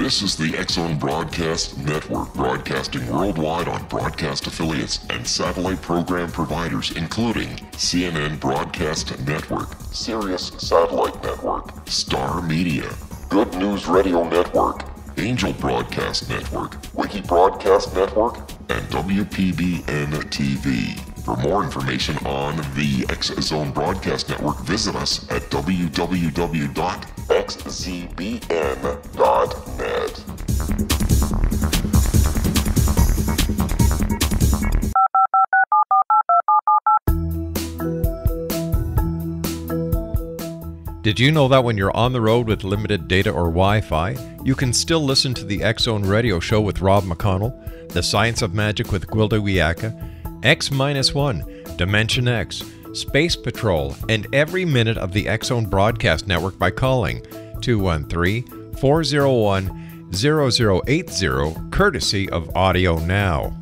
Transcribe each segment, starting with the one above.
This is the X-Zone Broadcast Network, broadcasting worldwide on broadcast affiliates and satellite program providers, including CNN Broadcast Network, Sirius Satellite Network, Star Media, Good News Radio Network, Angel Broadcast Network, Wiki Broadcast Network, and WPBN TV. For more information on the X-Zone Broadcast Network, visit us at www.xzbn.net. Did you know that when you're on the road with limited data or Wi-Fi, you can still listen to the X-Zone Radio Show with Rob McConnell, The Science of Magic with Gwilda Wiyaka, X-1, Dimension X, Space Patrol, and every minute of the X-Zone Broadcast Network by calling 213-401-0080, courtesy of Audio Now.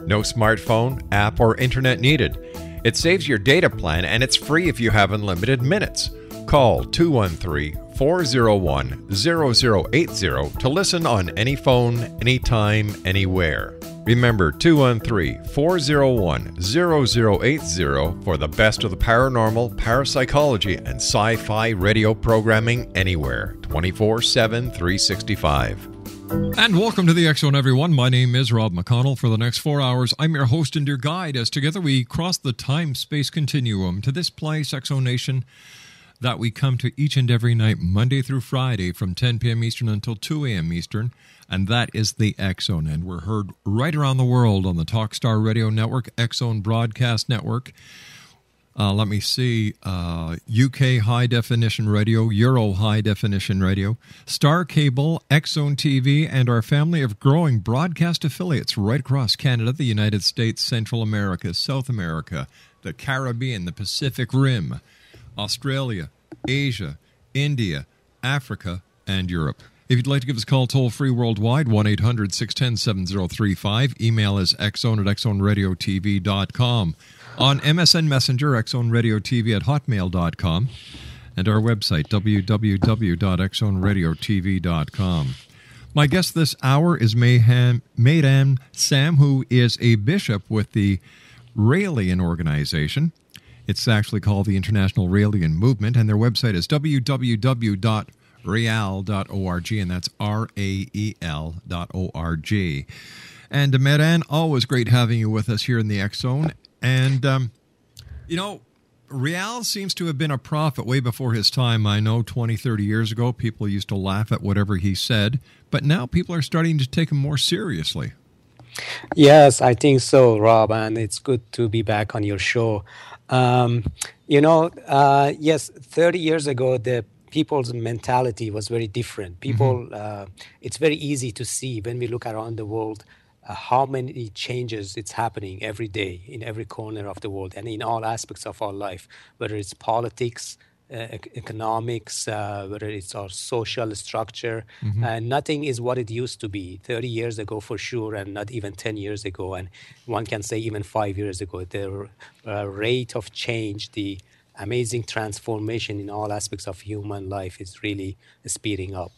No smartphone, app, or internet needed. It saves your data plan, and it's free if you have unlimited minutes. Call 213-401-0080 to listen on any phone, anytime, anywhere. Remember, 213-401-0080 for the best of the paranormal, parapsychology, and sci-fi radio programming anywhere, 24/7, 365. And welcome to the X-Zone, everyone. My name is Rob McConnell. For the next 4 hours, I'm your host and your guide as together we cross the time-space continuum to this place, X-Zone Nation, that we come to each and every night, Monday through Friday, from 10 p.m. Eastern until 2 a.m. Eastern, and that is the X-Zone. And we're heard right around the world on the Talkstar Radio Network, X-Zone Broadcast Network. Let me see, UK High Definition Radio, Euro High Definition Radio, Star Cable, X-Zone TV, and our family of growing broadcast affiliates right across Canada, the United States, Central America, South America, the Caribbean, the Pacific Rim, Australia, Asia, India, Africa, and Europe. If you'd like to give us a call toll-free worldwide, 1-800-610-7035. Email is xzone@xzoneradiotv.com. On MSN Messenger, xzoneradiotv@hotmail.com. And our website, www.xzoneradiotv.com. My guest this hour is Mehran Sam, who is a bishop with the Raelian organization. It's actually called the International Raelian Movement, and their website is www.rael.org, and that's rael.org. And Mehran, always great having you with us here in the X-Zone. And, Rael seems to have been a prophet way before his time. I know 20, 30 years ago, people used to laugh at whatever he said, but now people are starting to take him more seriously. Yes, I think so, Rob, and it's good to be back on your show. Yes, 30 years ago, the people's mentality was very different. People, it's very easy to see when we look around the world how many changes it's happening every day in every corner of the world and in all aspects of our life, whether it's politics, economics, whether it's our social structure. Nothing is what it used to be 30 years ago for sure, and not even 10 years ago. And one can say even 5 years ago. The rate of change, the amazing transformation in all aspects of human life is really speeding up.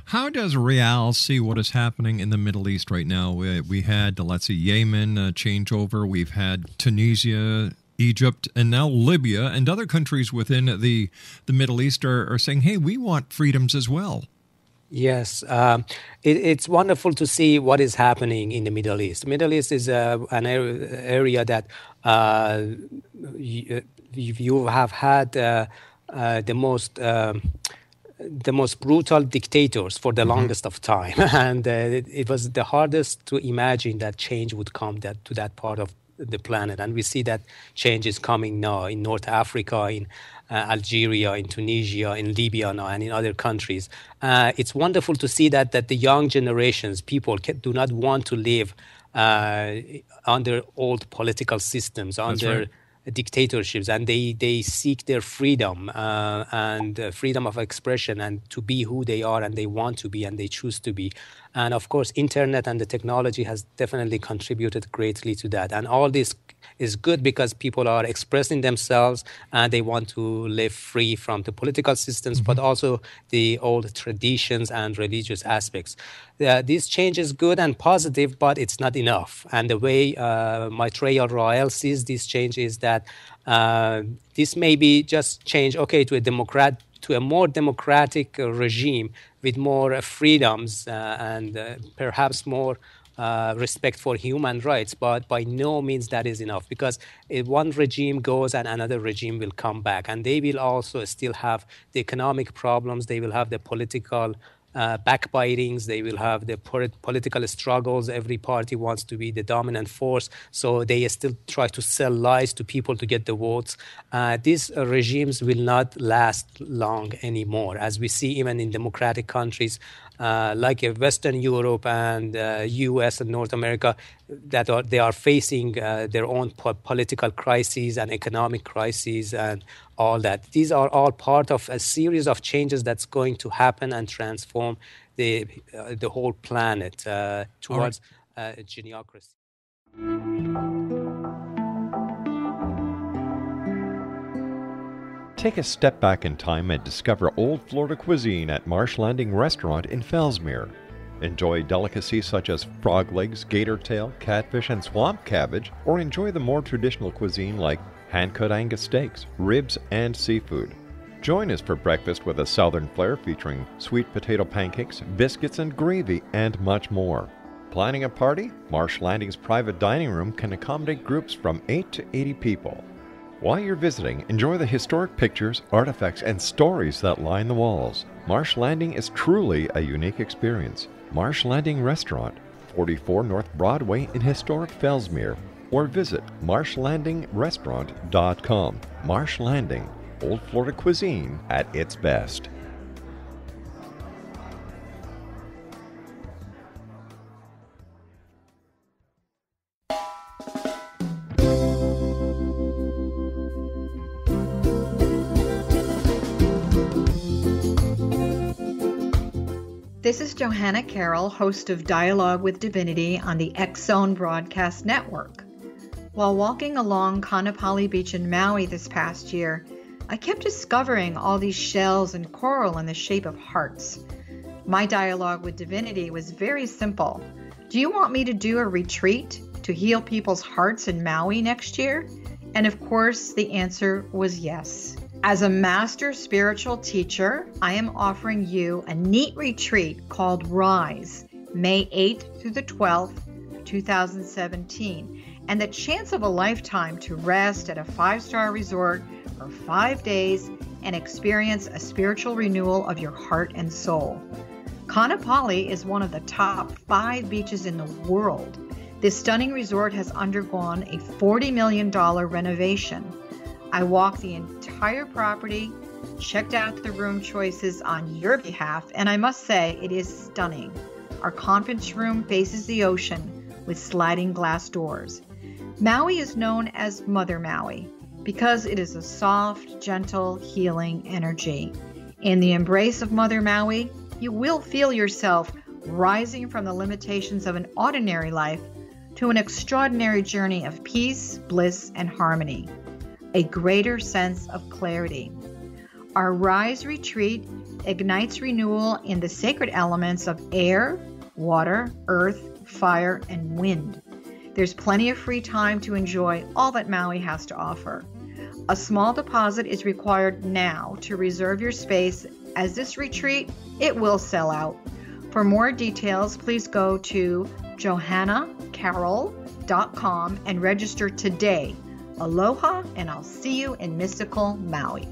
How does Rael see what is happening in the Middle East right now? We had, let's see, Yemen changeover. We've had Tunisia, Egypt, and now Libya, and other countries within the Middle East are saying, hey, we want freedoms as well. Yes, it's wonderful to see what is happening in the Middle East. The Middle East is an area that you have had the most brutal dictators for the longest of time. And it was the hardest to imagine that change would come to that part of the planet. And we see that change is coming now in North Africa, in Algeria, in Tunisia, in Libya now, and in other countries. It's wonderful to see that the young generations, people do not want to live under old political systems, under dictatorships, and they seek their freedom and freedom of expression and to be who they are and they want to be and they choose to be. And of course, internet and the technology has definitely contributed greatly to that. And all this is good because people are expressing themselves and they want to live free from the political systems, but also the old traditions and religious aspects. This change is good and positive, but it's not enough. And the way Maitrayea Rael sees this change is that this may be just change, to a more democratic regime with more freedoms and perhaps more respect for human rights, but by no means that is enough, because if one regime goes and another regime will come back, and they will also still have the economic problems, they will have the political backbitings, they will have the political struggles. Every party wants to be the dominant force, so they still try to sell lies to people to get the votes. These regimes will not last long anymore, as we see even in democratic countries like Western Europe and US and North America, they are facing their own political crises and economic crises and all that. These are all part of a series of changes that's going to happen and transform the whole planet towards geniocracy. Take a step back in time and discover old Florida cuisine at Marsh Landing Restaurant in Fellsmere. Enjoy delicacies such as frog legs, gator tail, catfish, and swamp cabbage, or enjoy the more traditional cuisine like hand-cut Angus steaks, ribs, and seafood. Join us for breakfast with a southern flair featuring sweet potato pancakes, biscuits and gravy, and much more. Planning a party? Marsh Landing's private dining room can accommodate groups from 8 to 80 people. While you're visiting, enjoy the historic pictures, artifacts, and stories that line the walls. Marsh Landing is truly a unique experience. Marsh Landing Restaurant, 44 North Broadway in historic Fellsmere, or visit marshlandingrestaurant.com. Marsh Landing, Old Florida cuisine at its best. This is Johanna Carroll, host of Dialogue with Divinity on the X-Zone Broadcast Network. While walking along Kaanapali Beach in Maui this past year, I kept discovering all these shells and coral in the shape of hearts. My dialogue with Divinity was very simple. Do you want me to do a retreat to heal people's hearts in Maui next year? And of course, the answer was yes. As a master spiritual teacher, I am offering you a neat retreat called Rise, May 8th through the 12th, 2017, and the chance of a lifetime to rest at a 5-star resort for 5 days and experience a spiritual renewal of your heart and soul. Kaanapali is one of the top 5 beaches in the world. This stunning resort has undergone a $40 million renovation. I walked the entire property, checked out the room choices on your behalf, and I must say it is stunning. Our conference room faces the ocean with sliding glass doors. Maui is known as Mother Maui because it is a soft, gentle, healing energy. In the embrace of Mother Maui, you will feel yourself rising from the limitations of an ordinary life to an extraordinary journey of peace, bliss, and harmony. A greater sense of clarity. Our Rise retreat ignites renewal in the sacred elements of air, water, earth, fire, and wind. There's plenty of free time to enjoy all that Maui has to offer. A small deposit is required now to reserve your space, as this retreat, it will sell out. For more details, please go to johannacarroll.com and register today. Aloha, and I'll see you in mystical Maui.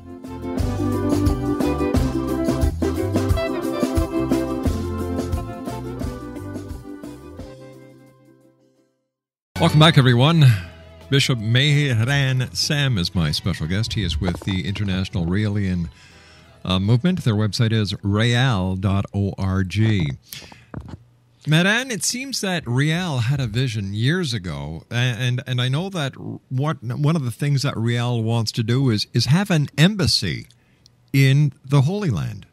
Welcome back, everyone. Bishop Mehran Sam is my special guest. He is with the International Raelian movement. Their website is rael.org. Mehran, it seems that Rael had a vision years ago, and I know that one of the things that Rael wants to do is have an embassy in the Holy Land.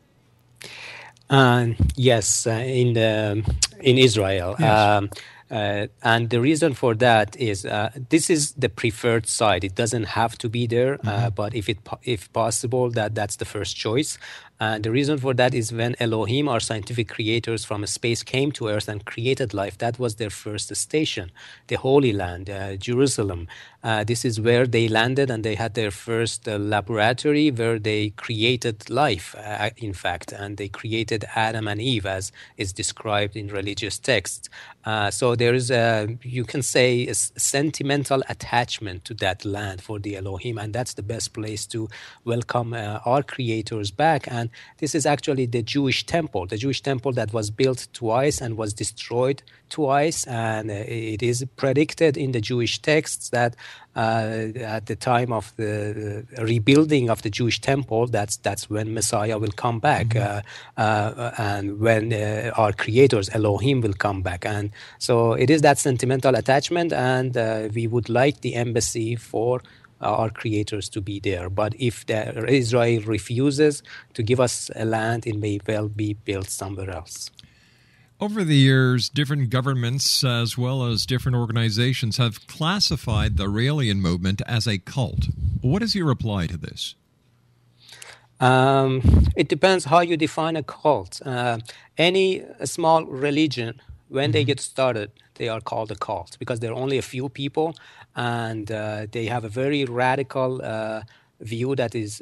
Yes, in in Israel. Yes. And the reason for that is this is the preferred site. It doesn't have to be there, but if possible, that's the first choice. And the reason for that is when Elohim, our scientific creators from space, came to Earth and created life, that was their first station, the Holy Land, Jerusalem. This is where they landed, and they had their first laboratory where they created life, in fact, and they created Adam and Eve, as is described in religious texts. So there is you can say, a sentimental attachment to that land for the Elohim, and that's the best place to welcome our creators back. And this is actually the Jewish temple that was built twice and was destroyed twice. And it is predicted in the Jewish texts that at the time of the rebuilding of the Jewish temple, that's when Messiah will come back, and when our creators, Elohim, will come back. And so it is that sentimental attachment, and we would like the embassy for our creators to be there. But if Israel refuses to give us a land, it may well be built somewhere else. Over the years, different governments as well as different organizations have classified the Raelian movement as a cult. What is your reply to this? It depends how you define a cult. Any small religion, when they get started, they are called a cult because there are only a few people, and they have a very radical view that is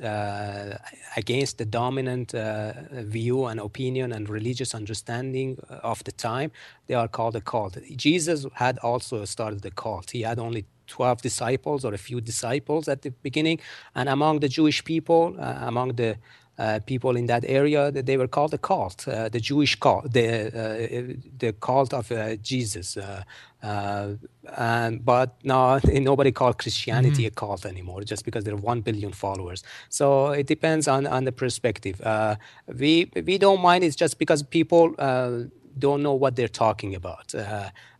against the dominant view and opinion and religious understanding of the time. They are called a cult. Jesus had also started a cult. He had only 12 disciples or a few disciples at the beginning, and among the Jewish people, among the people in that area, that they were called a cult, the Jewish cult, the cult of Jesus. But no, nobody called Christianity a cult anymore, just because there are 1 billion followers. So it depends on the perspective. We don't mind. It's just because people don't know what they're talking about.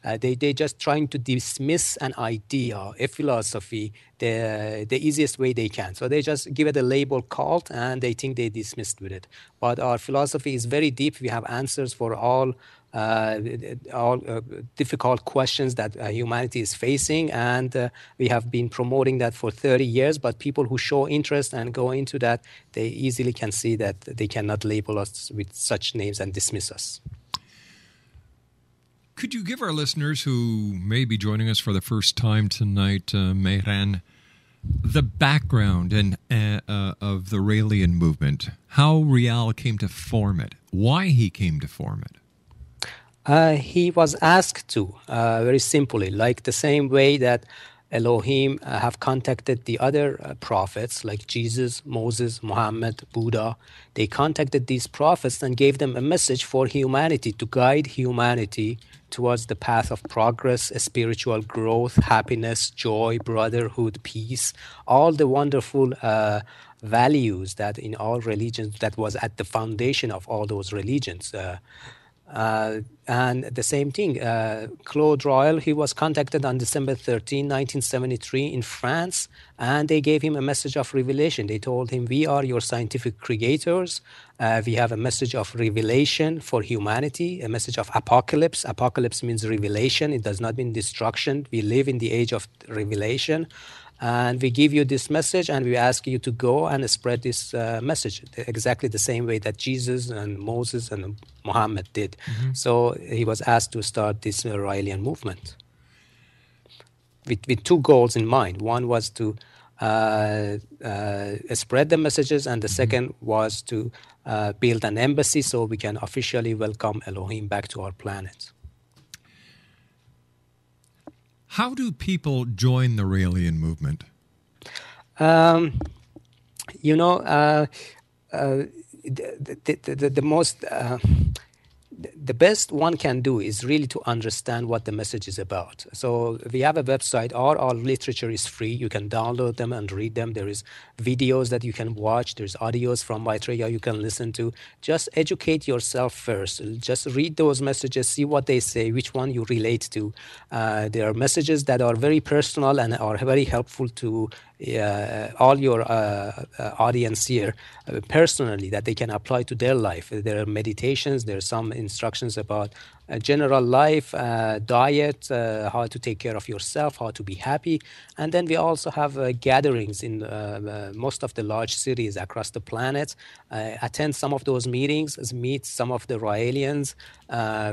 They're just trying to dismiss an idea, a philosophy, the easiest way they can. So they just give it a label cult, and they think they dismissed with it. But our philosophy is very deep. We have answers for all difficult questions that humanity is facing, and we have been promoting that for 30 years. But people who show interest and go into that, they easily can see that they cannot label us with such names and dismiss us. Could you give our listeners who may be joining us for the first time tonight, Mehran, the background of the Raelian movement, how Rael came to form it, why he came to form it? He was asked to, very simply, like the same way that Elohim have contacted the other prophets like Jesus, Moses, Muhammad, Buddha. They contacted these prophets and gave them a message for humanity, to guide humanity towards the path of progress, spiritual growth, happiness, joy, brotherhood, peace, all the wonderful values that in all religions, that was at the foundation of all those religions. And the same thing, Claude Rael, he was contacted on December 13, 1973 in France, and they gave him a message of revelation. They told him, we are your scientific creators. We have a message of revelation for humanity, a message of apocalypse. Apocalypse means revelation. It does not mean destruction. We live in the age of revelation. And we give you this message, and we ask you to go and spread this message exactly the same way that Jesus and Moses and Muhammad did. So he was asked to start this Raelian movement with two goals in mind. One was to spread the messages, and the second was to build an embassy so we can officially welcome Elohim back to our planet. How do people join the Raelian movement? The best one can do is really to understand what the message is about. So we have a website. All our literature is free. You can download them and read them. There is videos that you can watch. There's audios from Maitrayea you can listen to. Just educate yourself first. Just read those messages, see what they say, which one you relate to. There are messages that are very personal and are very helpful to all your audience here personally, that they can apply to their life. There are meditations, there are some instructions about general life, diet, how to take care of yourself, how to be happy. And then we also have gatherings in most of the large cities across the planet. Attend some of those meetings, meet some of the Raelians.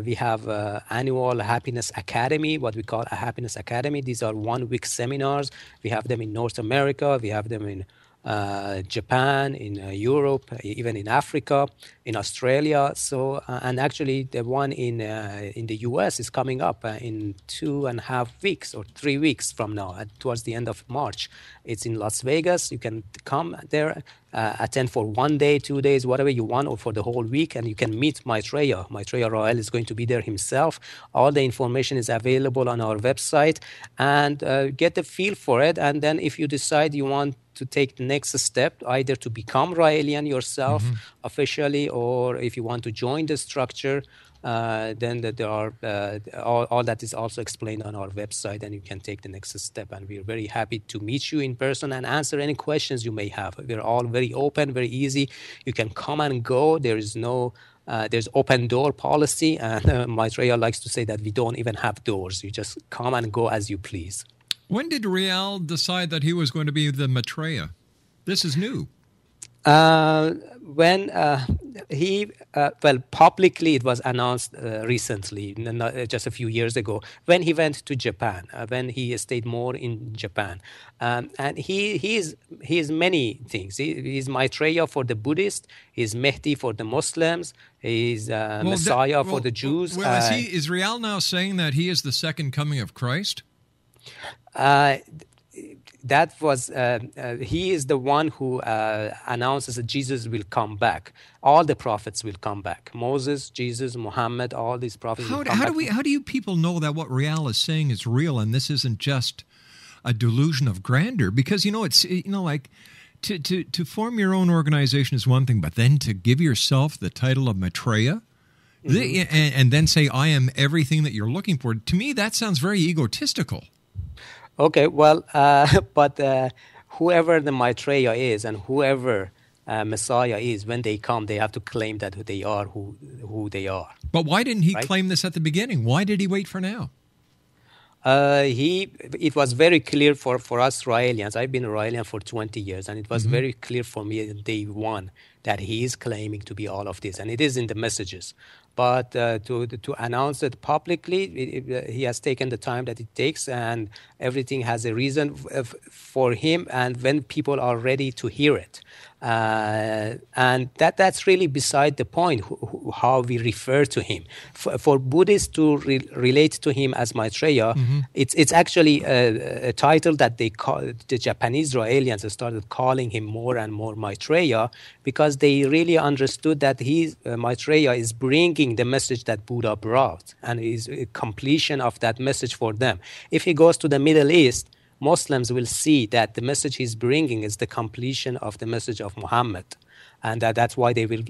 We have annual Happiness Academy, what we call a Happiness Academy. These are 1-week seminars. We have them in North America. We have them in Japan, in Europe, even in Africa, in Australia. So, and actually, the one in the US is coming up in 2.5 weeks or 3 weeks from now, towards the end of March. It's in Las Vegas. You can come there, attend for 1 day, 2 days, whatever you want, or for the whole week, and you can meet Maitrayea. Maitrayea Rael is going to be there himself. All the information is available on our website, and get the feel for it. And then if you decide you want to take the next step, either to become Raelian yourself officially, or if you want to join the structure, then there are all that is also explained on our website, and you can take the next step. And we're very happy to meet you in person and answer any questions you may have. We're all very open, very easy. You can come and go. There is no there's open door policy, and Maitrayea likes to say that we don't even have doors. You just come and go as you please. When did Rael decide that he was going to be the Maitrayea? This is new. When publicly it was announced recently, just a few years ago, when he went to Japan, when he stayed more in Japan. And he is many things. He is Maitrayea for the Buddhists, he's Mehdi for the Muslims, he's Messiah for the Jews. Is Rael now saying that he is the second coming of Christ? That was he is the one who announces that Jesus will come back. All the prophets will come back. Moses, Jesus, Muhammad, all these prophets will come back. How do you people know that what Rael is saying is real and this isn't just a delusion of grandeur? Because it's like to form your own organization is one thing, but then to give yourself the title of Maitrayea and then say I am everything that you're looking for. To me, that sounds very egotistical. Okay, well, but whoever the Maitrayea is and whoever Messiah is, when they come, they have to claim that they are who they are. But why didn't he claim this at the beginning? Why did he wait for now? It was very clear for us Raelians. I've been a Raelian for 20 years, and it was very clear for me on day one that he is claiming to be all of this, and it is in the messages. But to announce it publicly, he has taken the time that it takes, and everything has a reason for him, and when people are ready to hear it. And that's really beside the point, how we refer to him. For Buddhists to relate to him as Maitrayea, it's actually a title that they call, the Japanese Raelians started calling him more and more Maitrayea, because they really understood that Maitrayea is bringing the message that Buddha brought, and is a completion of that message for them. If he goes to the Middle East, Muslims will see that the message he's bringing is the completion of the message of Muhammad. And that's why they're going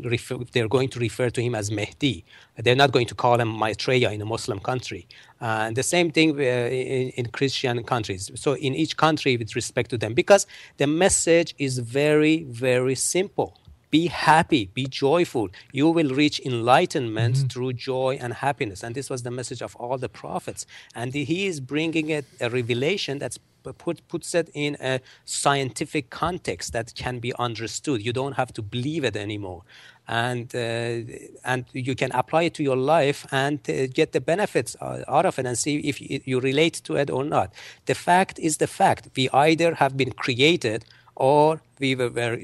to refer to him as Mehdi. They're not going to call him Maitrayea in a Muslim country. And the same thing in Christian countries. So in each country with respect to them, because the message is very, very simple. Be happy, be joyful. You will reach enlightenment through joy and happiness. And this was the message of all the prophets. And he is bringing a revelation that's puts it in a scientific context that can be understood. You don't have to believe it anymore. And you can apply it to your life and get the benefits out of it and see if you relate to it or not. The fact is the fact. We either have been created or we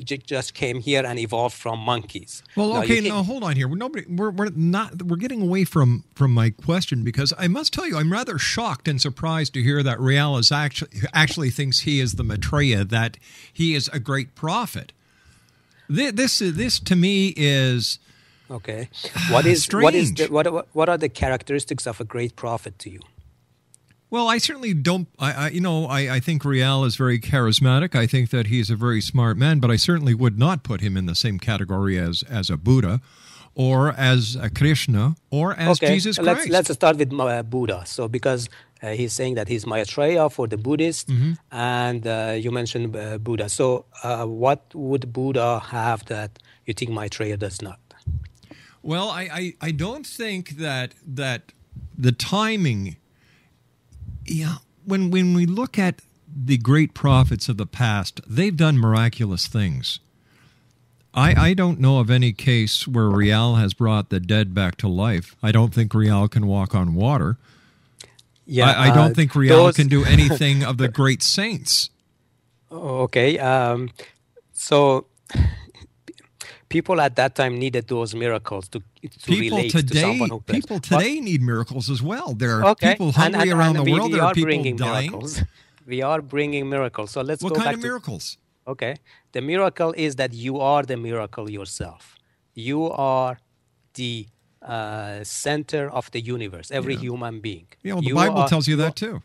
just came here and evolved from monkeys. Well, now hold on here. We're getting away from my question, because I must tell you, I'm rather shocked and surprised to hear that Rael is actually thinks he is the Maitrayea, that he is a great prophet. This to me is okay. Strange. What are the characteristics of a great prophet to you? Well, I certainly don't. I think Rael is very charismatic. I think that he's a very smart man, but I certainly would not put him in the same category as a Buddha, or as a Krishna, or as Jesus Christ. Let's start with Buddha. So because he's saying that he's Maitrayea for the Buddhist, and you mentioned Buddha. So what would Buddha have that you think Maitrayea does not? Well, I don't think that the timing, when we look at the great prophets of the past, they've done miraculous things. I don't know of any case where Rael has brought the dead back to life. I don't think Rael can walk on water. Yeah, I don't think Rael can do anything of the great saints. Okay, so people at that time needed those miracles to relate to someone who passed. People today need miracles as well. There are people hungry around the world. There are people dying. Miracles. We are bringing miracles. So let's go back to... What kind of miracles? Okay. The miracle is that you are the miracle yourself. You are the center of the universe, every human being. Yeah, well, the Bible tells you that too.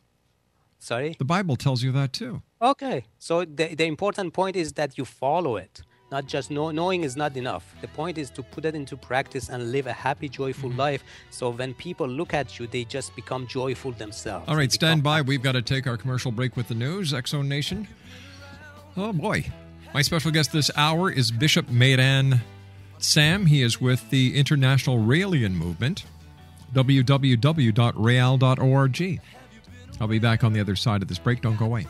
Sorry? The Bible tells you that too. Okay. So the important point is that you follow it. Not just knowing is not enough. The point is to put it into practice and live a happy, joyful life. So when people look at you, they just become joyful themselves. All right, stand by. We've got to take our commercial break with the news. X-Zone Nation. Oh, boy. My special guest this hour is Bishop Mehran Sam. He is with the International Raelian Movement, www.rael.org. I'll be back on the other side of this break. Don't go away.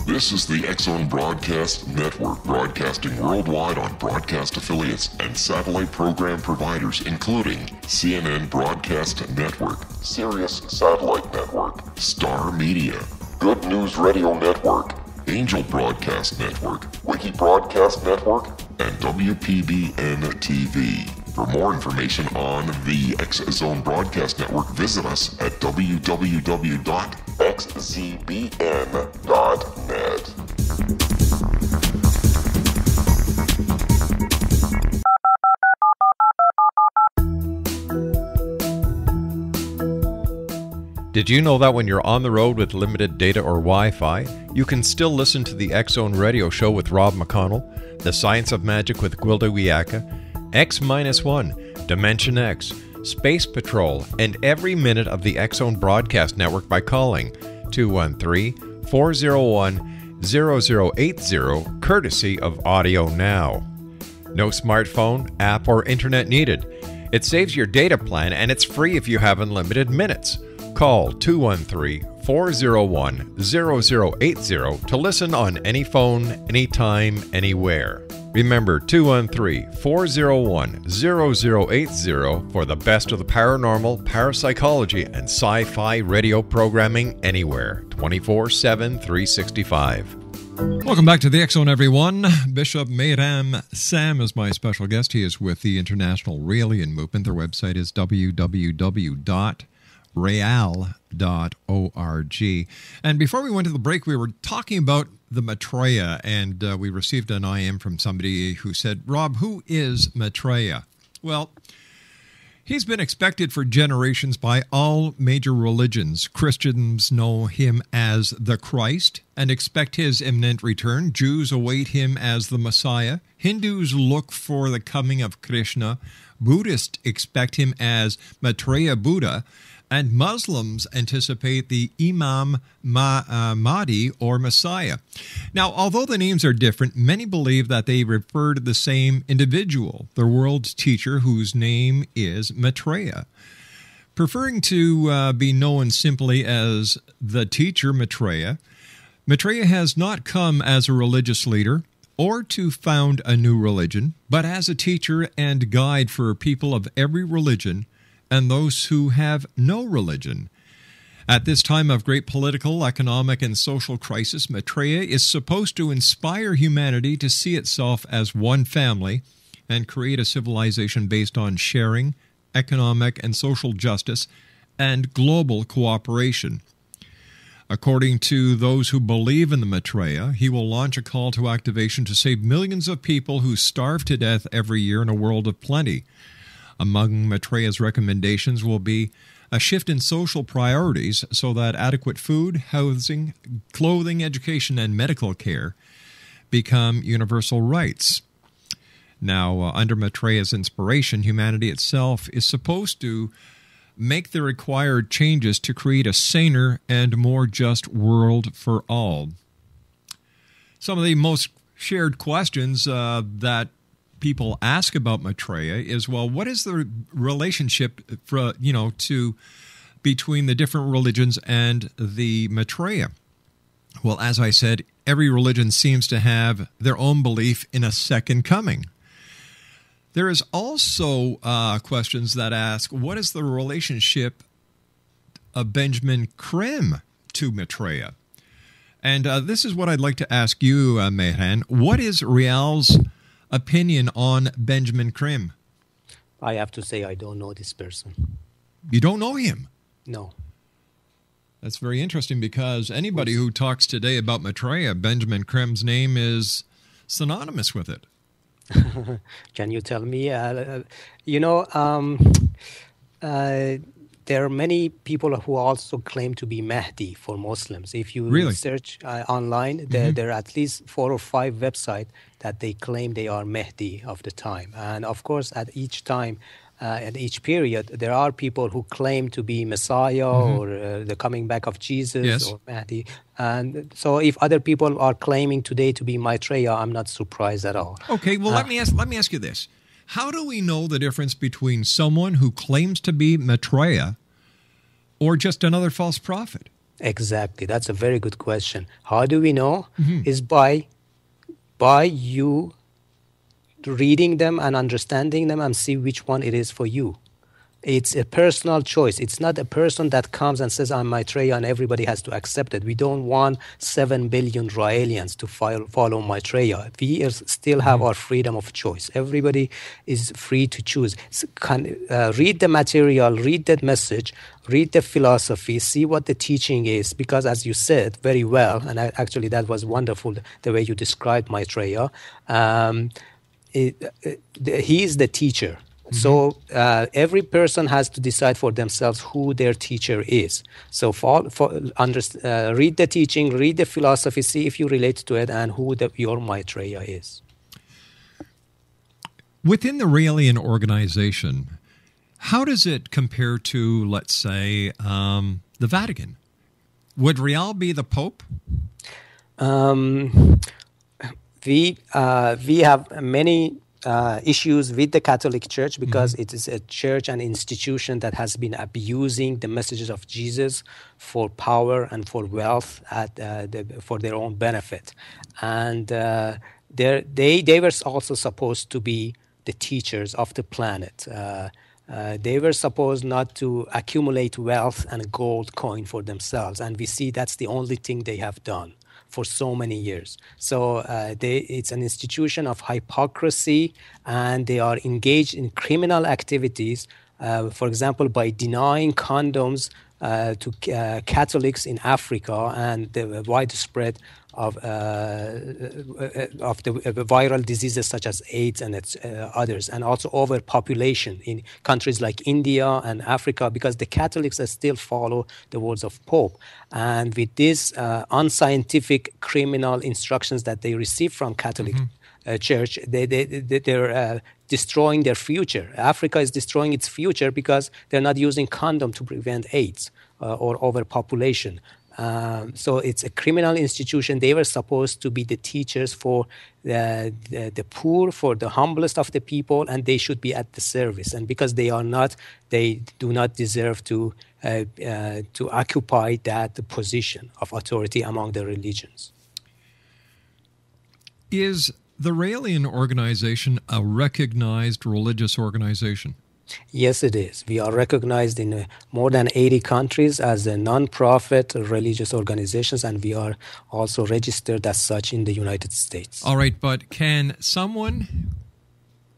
This is the X-Zone Broadcast Network, broadcasting worldwide on broadcast affiliates and satellite program providers, including CNN Broadcast Network, Sirius Satellite Network, Star Media, Good News Radio Network, Angel Broadcast Network, Wiki Broadcast Network, and WPBN TV. For more information on the X-Zone Broadcast Network, visit us at www.xzbn.net. Did you know that when you're on the road with limited data or Wi-Fi, you can still listen to the X-Zone Radio Show with Rob McConnell, The Science of Magic with Gwilda Wiyaka, X-1, Dimension X, Space Patrol, and every minute of the X-Zone Broadcast Network by calling 213-401-0080, courtesy of Audio Now. No smartphone, app, or internet needed. It saves your data plan and it's free if you have unlimited minutes. Call 213-401-0080 to listen on any phone, anytime, anywhere. Remember 213-401-0080 for the best of the paranormal, parapsychology, and sci-fi radio programming anywhere, 24/7, 365. Welcome back to the X-Zone, everyone. Bishop Mehran Sam is my special guest. He is with the International Raelian Movement. Their website is www.rael.org. And before we went to the break, we were talking about the Maitrayea, and we received an IM from somebody who said, Rob, who is Maitrayea? Well, he's been expected for generations by all major religions. Christians know him as the Christ and expect his imminent return. Jews await him as the Messiah. Hindus look for the coming of Krishna. Buddhists expect him as Maitreya Buddha. And Muslims anticipate the Imam Mahdi or Messiah. Now, although the names are different, many believe that they refer to the same individual, the world's teacher whose name is Maitrayea. Preferring to be known simply as the teacher Maitrayea, Maitrayea has not come as a religious leader or to found a new religion, but as a teacher and guide for people of every religion and those who have no religion. At this time of great political, economic, and social crisis, Maitrayea is supposed to inspire humanity to see itself as one family and create a civilization based on sharing, economic and social justice, and global cooperation. According to those who believe in the Maitrayea, he will launch a call to activation to save millions of people who starve to death every year in a world of plenty. Among Maitreya's recommendations will be a shift in social priorities so that adequate food, housing, clothing, education, and medical care become universal rights. Now, under Maitreya's inspiration, humanity itself is supposed to make the required changes to create a saner and more just world for all. Some of the most shared questions that people ask about Maitrayea is, well, what is the relationship between the different religions and the Maitrayea? Well, as I said, every religion seems to have their own belief in a second coming. There is also questions that ask, what is the relationship of Benjamin Creme to Maitrayea? And this is what I'd like to ask you, Mehran. What is Rael's opinion on Benjamin Creme? I have to say I don't know this person. You don't know him? No. That's very interesting, because anybody who talks today about Maitrayea, Benjamin Creme's name is synonymous with it. Can you tell me? There are many people who also claim to be Mahdi for Muslims. If you really? search online, there are at least 4 or 5 websites that they claim they are Mahdi of the time. And of course, at each time, at each period, there are people who claim to be Messiah or the coming back of Jesus or Mahdi. And so if other people are claiming today to be Maitrayea, I'm not surprised at all. Okay, well, let me ask you this. How do we know the difference between someone who claims to be Maitrayea or just another false prophet? Exactly. That's a very good question. How do we know? Is by you reading them and understanding them and see which one it is for you. It's a personal choice. It's not a person that comes and says, I'm Maitrayea, and everybody has to accept it. We don't want 7 billion Raelians to follow Maitrayea. We still have our freedom of choice. Everybody is free to choose. So read the material, read that message, read the philosophy, see what the teaching is, because as you said very well, and actually that was wonderful, the way you described Maitrayea, he is the teacher. So every person has to decide for themselves who their teacher is. So read the teaching, read the philosophy, see if you relate to it, and who your Maitrayea is. Within the Raelian organization, how does it compare to, let's say, the Vatican? Would Rael be the Pope? We have many issues with the Catholic Church because it is a church and institution that has been abusing the messages of Jesus for power and for wealth for their own benefit. And they were also supposed to be the teachers of the planet. They were supposed not to accumulate wealth and gold coin for themselves. And we see that's the only thing they have done for so many years. So it's an institution of hypocrisy, and they are engaged in criminal activities, for example, by denying condoms to Catholics in Africa, and the widespread of the viral diseases such as AIDS and others, and also overpopulation in countries like India and Africa, because the Catholics still follow the words of Pope. And with these unscientific criminal instructions that they receive from Catholic Church, they're destroying their future. Africa is destroying its future because they're not using condom to prevent AIDS or overpopulation. So it's a criminal institution. They were supposed to be the teachers for the poor, for the humblest of the people, and they should be at the service. And because they are not, they do not deserve to occupy that position of authority among the religions. Is the Raelian organization a recognized religious organization? Yes, it is. We are recognized in more than 80 countries as a non-profit religious organizations, and we are also registered as such in the United States. All right, but can someone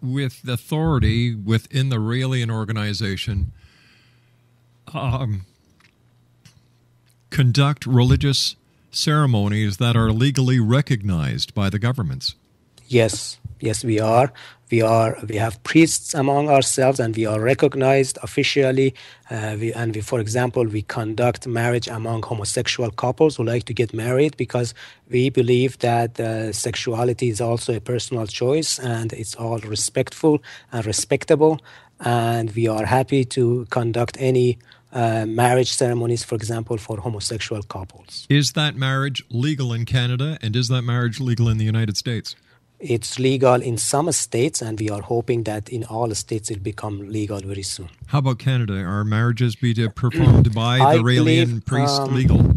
with authority within the Raelian organization conduct religious ceremonies that are legally recognized by the governments? Yes, we are. We have priests among ourselves, and we are recognized officially. For example, we conduct marriage among homosexual couples who like to get married, because we believe that sexuality is also a personal choice, and it's all respectful and respectable. And we are happy to conduct any marriage ceremonies, for example, for homosexual couples. Is that marriage legal in Canada, and is that marriage legal in the United States? It's legal in some states, and we are hoping that in all states it'll become legal very soon. How about Canada? Are marriages performed by the Raelian priest legal?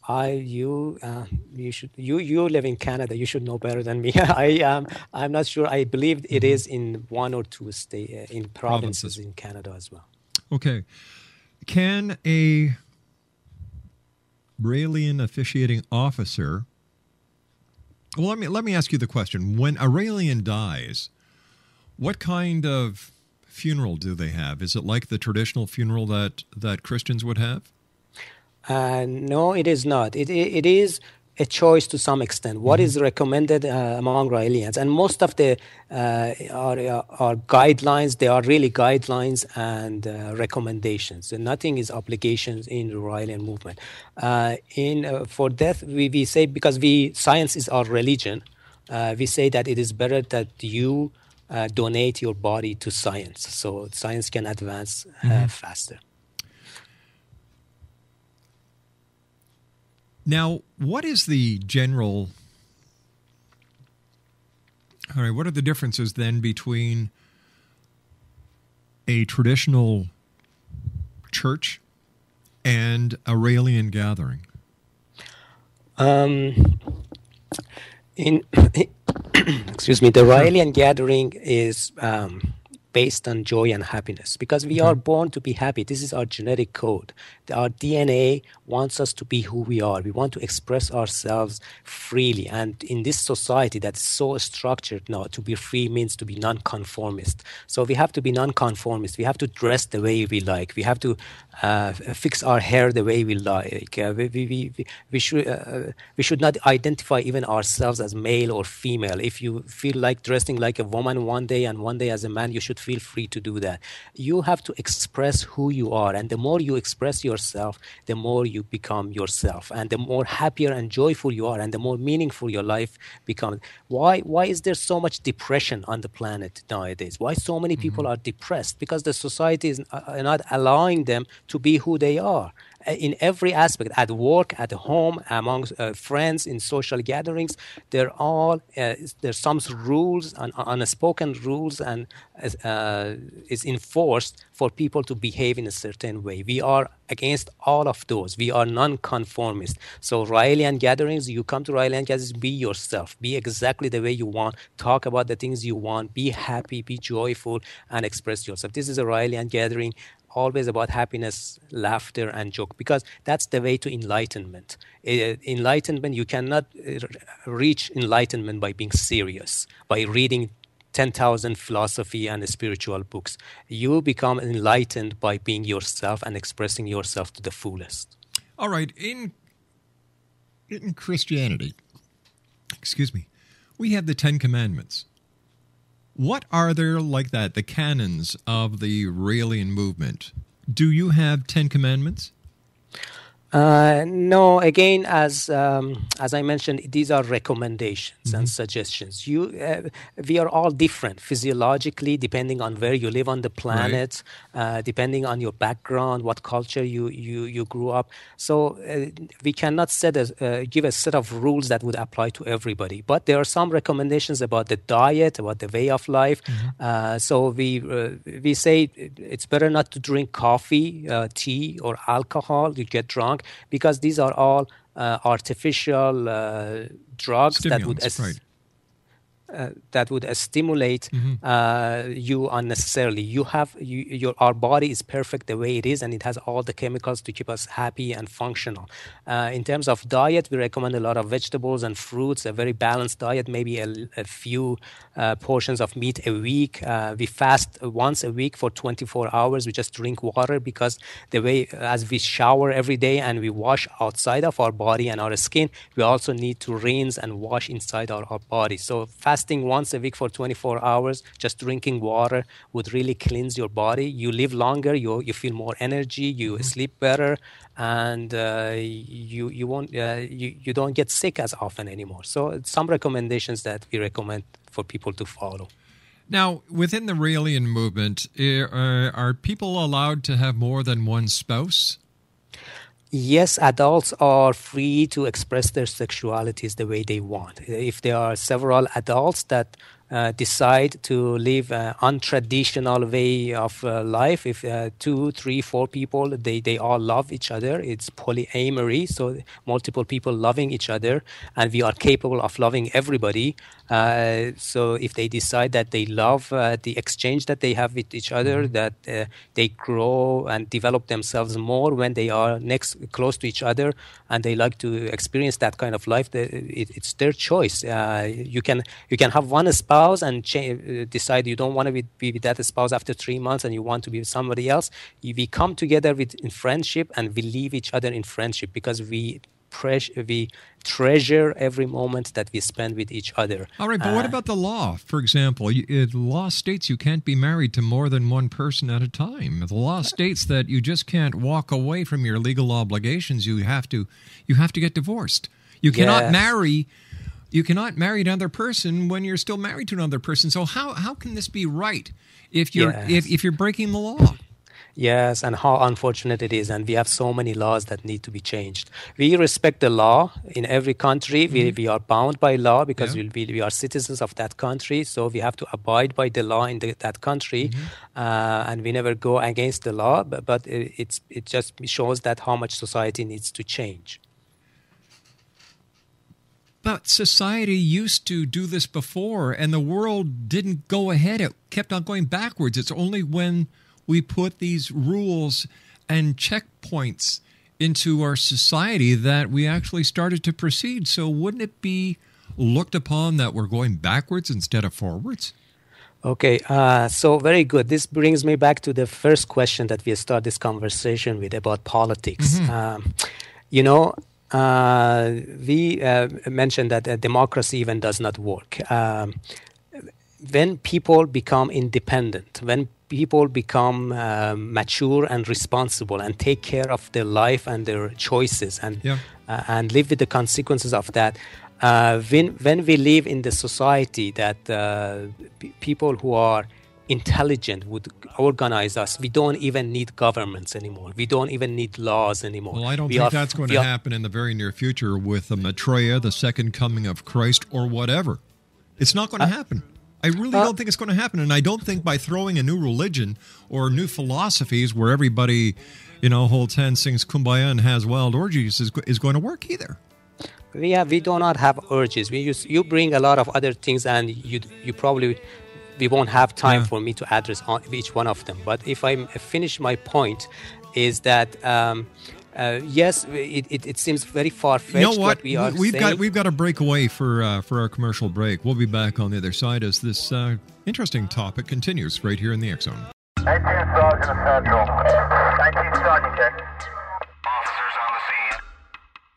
You live in Canada. You should know better than me. I'm not sure. I believe it is in one or two states, in provinces in Canada as well. Okay. Can a Raelian officiating officer... Well, let me ask you the question. When a Raelian dies, what kind of funeral do they have? Is it like the traditional funeral that Christians would have? No, it is not. It is a choice to some extent. What is recommended among Raelians, and most of the are guidelines. They are really guidelines and recommendations. So nothing is obligations in the Raelian movement. For death, we say, because science is our religion, we say that it is better that you donate your body to science, so science can advance faster. Now, what is the general... All right, what are the differences then between a traditional church and a Raelian gathering? Excuse me, the Raelian gathering is based on joy and happiness, because we are born to be happy. This is our genetic code. Our DNA wants us to be who we are. We want to express ourselves freely. And in this society that's so structured now, to be free means to be nonconformist. So we have to be nonconformist. We have to dress the way we like. We have to fix our hair the way we like. We should not identify even ourselves as male or female. If you feel like dressing like a woman one day and one day as a man, you should feel free to do that. You have to express who you are, and the more you express yourself, the more you become yourself, and the more happier and joyful you are, and the more meaningful your life becomes. Why is there so much depression on the planet nowadays? Why so many people are depressed? Because the society is not allowing them to be who they are. In every aspect, at work, at home, among friends, in social gatherings, there's some rules, unspoken rules, and is enforced for people to behave in a certain way. We are against all of those. We are non-conformist. So Raelian gatherings, you come to Raelian gatherings, be yourself. Be exactly the way you want. Talk about the things you want. Be happy, be joyful, and express yourself. This is a Raelian gathering, always about happiness, laughter, and joke, because that's the way to enlightenment. Enlightenment, you cannot reach enlightenment by being serious, by reading 10,000 philosophy and spiritual books. You become enlightened by being yourself and expressing yourself to the fullest. All right. In Christianity, we have the Ten Commandments. What are there like that, the canons of the Raelian movement? Do you have 10 commandments? No, again, as I mentioned, these are recommendations and suggestions. We are all different physiologically, depending on where you live on the planet, depending on your background, what culture you grew up. So we cannot give a set of rules that would apply to everybody. But there are some recommendations about the diet, about the way of life. So we say it's better not to drink coffee, tea, or alcohol. You get drunk, because these are all artificial drugs that would stimulate you unnecessarily. Our body is perfect the way it is, and it has all the chemicals to keep us happy and functional. In terms of diet, we recommend a lot of vegetables and fruits, a very balanced diet, maybe a few portions of meat a week. We fast once a week for 24 hours. We just drink water, because the way as we shower every day and we wash outside of our body and our skin, we also need to rinse and wash inside our body. So fasting once a week for 24 hours, just drinking water, would really cleanse your body. You live longer, you feel more energy, you sleep better, and you don't get sick as often anymore. So some recommendations that we recommend for people to follow. Now, within the Raelian movement, are people allowed to have more than one spouse? Yes, adults are free to express their sexualities the way they want. If there are several adults that decide to live an untraditional way of life, if 2, 3, 4 people, they all love each other, it's polyamory, so multiple people loving each other, and we are capable of loving everybody. So if they decide that they love the exchange that they have with each other, that they grow and develop themselves more when they are close to each other, and they like to experience that kind of life, it's their choice. You can have one spouse and decide you don't want to be with that spouse after 3 months and you want to be with somebody else. We come together in friendship, and we leave each other in friendship because we treasure every moment that we spend with each other. All right, but what about the law? For example, the law states you can't be married to more than one person at a time. The law states that you just can't walk away from your legal obligations. You have to get divorced. You cannot marry. You cannot marry another person when you're still married to another person. So how can this be right if you're breaking the law? Yes, and how unfortunate it is. And we have so many laws that need to be changed. We respect the law in every country. We are bound by law because we are citizens of that country. So we have to abide by the law in that country. And we never go against the law. But it just shows that how much society needs to change. But society used to do this before, and the world didn't go ahead. It kept on going backwards. It's only when we put these rules and checkpoints into our society that we actually started to proceed. So wouldn't it be looked upon that we're going backwards instead of forwards? Okay, so very good. This brings me back to the first question that we started this conversation with about politics. We mentioned that democracy even does not work. When people become independent, when people become mature and responsible and take care of their life and their choices and live with the consequences of that, when we live in the society that people who are intelligent would organize us, we don't even need governments anymore. We don't even need laws anymore. Well, I don't think that's going to happen in the very near future with the Maitrayea, the second coming of Christ, or whatever. It's not going to happen. I really don't think it's going to happen, and I don't think by throwing a new religion or new philosophies where everybody, holds hands, sings Kumbaya, and has wild orgies is going to work either. We do not have urges. You bring a lot of other things, and we won't have time for me to address each one of them. But if I finish my point, is that yes, it seems very far-fetched. You know what? We've got to break away for our commercial break. We'll be back on the other side as this interesting topic continues right here in the X Zone. 18 Sergeant Central. 19 Sergeant check. Officers on the scene.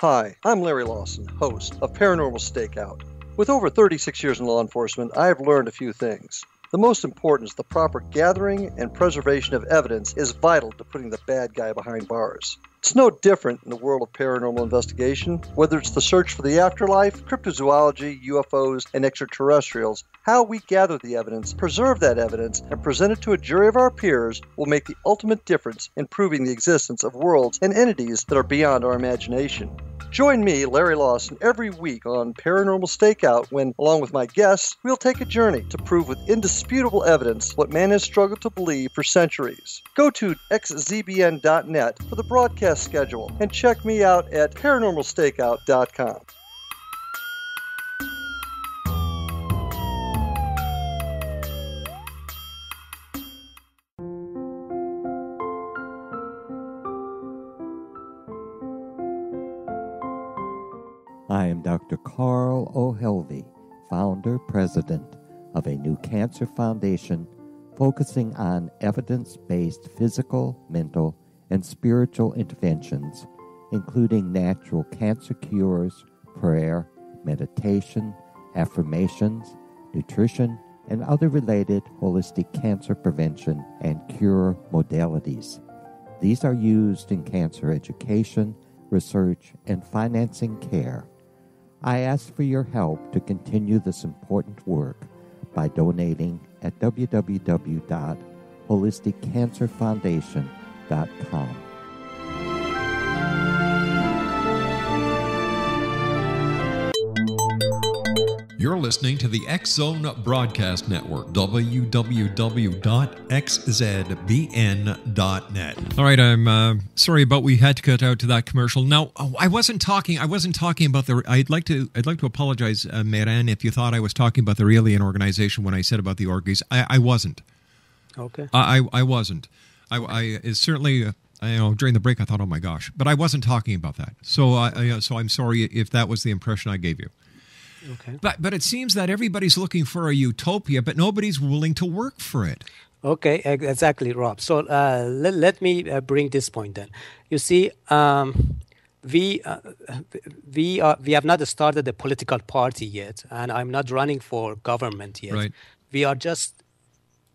Hi, I'm Larry Lawson, host of Paranormal Stakeout. With over 36 years in law enforcement, I have learned a few things. The most important is the proper gathering and preservation of evidence is vital to putting the bad guy behind bars. It's no different in the world of paranormal investigation. Whether it's the search for the afterlife, cryptozoology, UFOs, and extraterrestrials, how we gather the evidence, preserve that evidence, and present it to a jury of our peers will make the ultimate difference in proving the existence of worlds and entities that are beyond our imagination. Join me, Larry Lawson, every week on Paranormal Stakeout when, along with my guests, we'll take a journey to prove with indisputable evidence what man has struggled to believe for centuries. Go to xzbn.net for the broadcast schedule and check me out at paranormalstakeout.com. I am Dr. Carl O'Helvey, founder, president of a new cancer foundation focusing on evidence-based physical, mental, and spiritual interventions, including natural cancer cures, prayer, meditation, affirmations, nutrition, and other related holistic cancer prevention and cure modalities. These are used in cancer education, research, and financing care. I ask for your help to continue this important work by donating at www.holisticcancerfoundation.com. You're listening to the X-Zone Broadcast Network, www.xzbn.net. All right, I'm sorry about we had to cut out to that commercial. Now, I wasn't talking about the. I'd like to apologize, Mehran, if you thought I was talking about the Raelian organization when I said about the orgies. I wasn't. Okay. I wasn't. I certainly. During the break, I thought, oh my gosh, but I wasn't talking about that. So I'm sorry if that was the impression I gave you. Okay. But it seems that everybody's looking for a utopia, but nobody's willing to work for it. Okay, exactly, Rob. So let me bring this point then. You see, we have not started a political party yet, and I'm not running for government yet. Right. We are just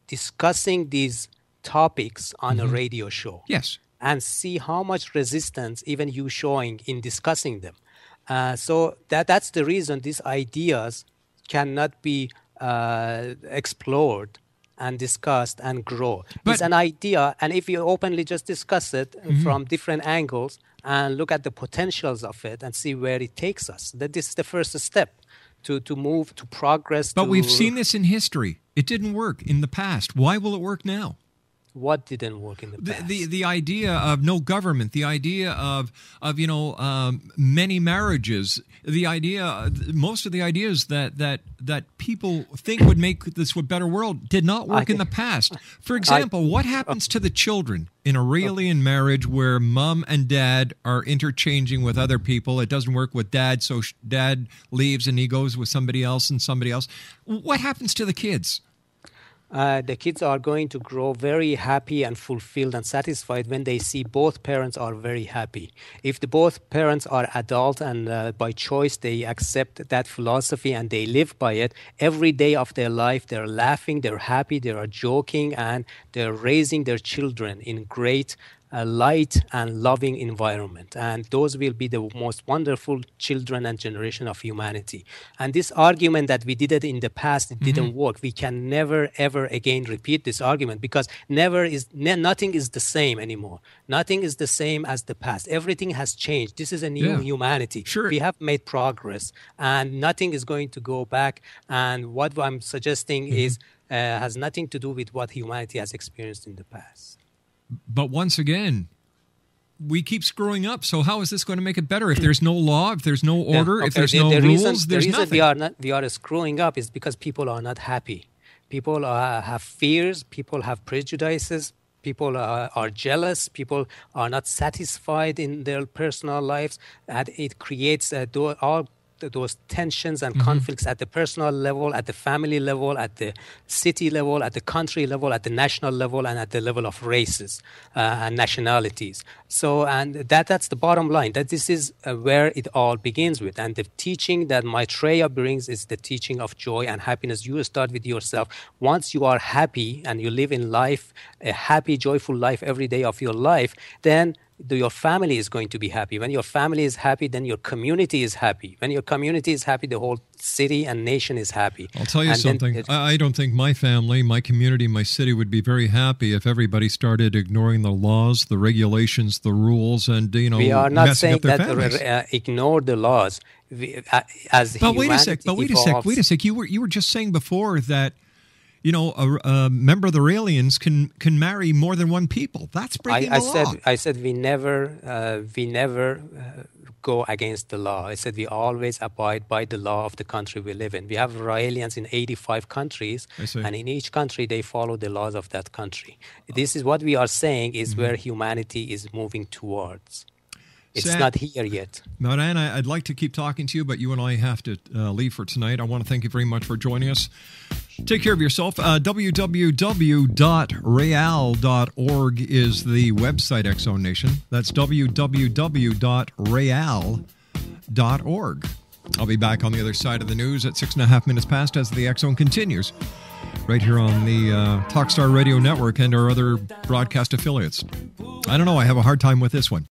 discussing these topics on a radio show. Yes. And see how much resistance even you showing in discussing them. So that's the reason these ideas cannot be explored and discussed and grow. It's an idea, and if you openly just discuss it from different angles and look at the potentials of it and see where it takes us, that this is the first step to move, to progress. But we've seen this in history. It didn't work in the past. Why will it work now? What didn't work in the past? The idea of no government, the idea of many marriages, most of the ideas that people think would make this a better world did not work in the past. For example, what happens to the children in a Raelian marriage where mom and dad are interchanging with other people? It doesn't work with dad, so dad leaves and he goes with somebody else and somebody else. What happens to the kids? The kids are going to grow very happy and fulfilled and satisfied when they see both parents are very happy. If both parents are adult and by choice they accept that philosophy and they live by it, every day of their life they're laughing, they're happy, they are joking, and they're raising their children in great light and loving environment, and those will be the most wonderful children and generation of humanity. And this argument that we did it in the past, it didn't work. We can never ever again repeat this argument, because nothing is the same anymore. Nothing is the same as the past. Everything has changed. This is a new humanity. Sure. We have made progress, and nothing is going to go back. And what I'm suggesting is has nothing to do with what humanity has experienced in the past. But once again, we keep screwing up. So how is this going to make it better? If there's no law, if there's no order, if there's no rules, there's nothing. The reason we are screwing up is because people are not happy. People have fears. People have prejudices. People are jealous. People are not satisfied in their personal lives. And it creates all those tensions and conflicts at the personal level, at the family level, at the city level, at the country level, at the national level, and at the level of races and nationalities. So, and that's the bottom line, that this is where it all begins with. And the teaching that Maitrayea brings is the teaching of joy and happiness. You start with yourself. Once you are happy and you live in life, a happy, joyful life every day of your life, then your family is going to be happy. When your family is happy, then your community is happy. When your community is happy, the whole city and nation is happy. I'll tell you something. I don't think my family, my community, my city would be very happy if everybody started ignoring the laws, the regulations, the rules, and we are not saying that ignore the laws. But wait a sec. You were just saying before that, a member of the Raelians can marry more than one people. That's breaking the law. I said we never go against the law. I said we always abide by the law of the country we live in. We have Raelians in 85 countries, and in each country they follow the laws of that country. This is what we are saying is where humanity is moving towards. It's not here yet. Mehran, I'd like to keep talking to you, but you and I have to leave for tonight. I want to thank you very much for joining us. Take care of yourself. www.rael.org is the website, X-Zone Nation. That's www.rael.org. I'll be back on the other side of the news at 6.5 minutes past as the X-Zone continues, right here on the Talkstar Radio Network and our other broadcast affiliates. I don't know. I have a hard time with this one.